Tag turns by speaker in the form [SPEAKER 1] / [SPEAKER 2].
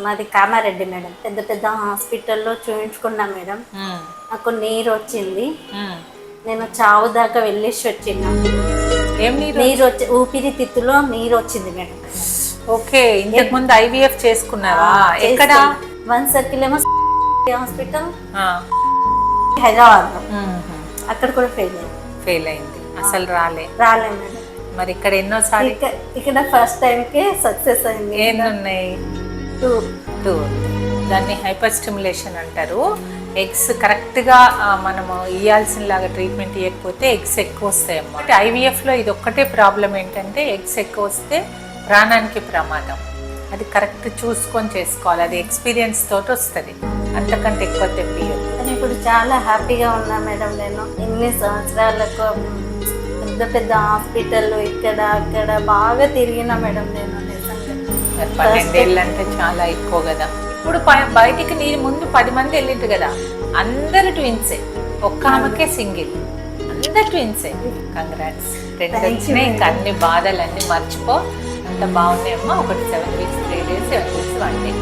[SPEAKER 1] మాది కామారెడ్డి మేడం. పెద్ద పెద్ద హాస్పిటల్లో చూయించుకున్నా మేడం. నాకు నీరు వచ్చింది. నేను చావు దాకా వెళ్ళేసి వచ్చిన.
[SPEAKER 2] ఏం
[SPEAKER 1] నీరు వచ్చి ఊపిరితిత్తులో నీరు వచ్చింది మేడం.
[SPEAKER 2] ఓకే, ఇంతకు ముందు ఐవీఎఫ్ చేసుకున్నావా? ఎక్కడ?
[SPEAKER 1] వన్ సర్కిల్ ఏమో హాస్పిటల్ హైదరాబాద్లో. అక్కడ కూడా ఫెయిల్ అయింది.
[SPEAKER 2] అసలు రాలే
[SPEAKER 1] మేడం.
[SPEAKER 2] మరి ఇక్కడ ఎన్నోసార్లు?
[SPEAKER 1] ఇక్కడ ఫస్ట్ టైంకే సక్సెస్ అయింది.
[SPEAKER 2] ఎన్ని ఉన్నాయి? 2. దాన్ని హైపర్ స్టిమ్యులేషన్ అంటారు. ఎగ్స్ కరెక్ట్గా మనము ఇవ్వాల్సిన లాగా ట్రీట్మెంట్ ఇవ్వకపోతే ఎగ్స్ ఎక్కువ వస్తాయి అన్నమాట. ఐవీఎఫ్లో ఇది ఒక్కటే ప్రాబ్లం ఏంటంటే ఎగ్స్ ఎక్కువ వస్తే ప్రాణానికి ప్రమాదం. అది కరెక్ట్ చూసుకొని చేసుకోవాలి. అది ఎక్స్పీరియన్స్ తోటి వస్తుంది, అంతకంటే ఎక్కువ తెప్పియదు.
[SPEAKER 1] ఇప్పుడు చాలా హ్యాపీగా ఉన్నా మేడం. నేను ఎన్ని సంవత్సరాలకు పెద్ద పెద్ద హాస్పిటల్ ఇక్కడ అక్కడ బాగా తిరిగినా మేడం. నేను
[SPEAKER 2] 12 ఏళ్ళు అంటే చాలా ఎక్కువ కదా. ఇప్పుడు బయటికి నీ ముందు 10 మంది వెళ్ళింటు కదా, అందరు ట్విన్సే, ఒక్క ఆమెకే సింగిల్, అందరు ట్విన్సే. కంగ్రాట్స్. 2 వచ్చినాయి. ఇంకా అన్ని బాధలన్నీ మర్చిపో. అంత బాగున్నాయమ్మా. ఒకటి 7 weeks 3 days, 7 weeks 1 day.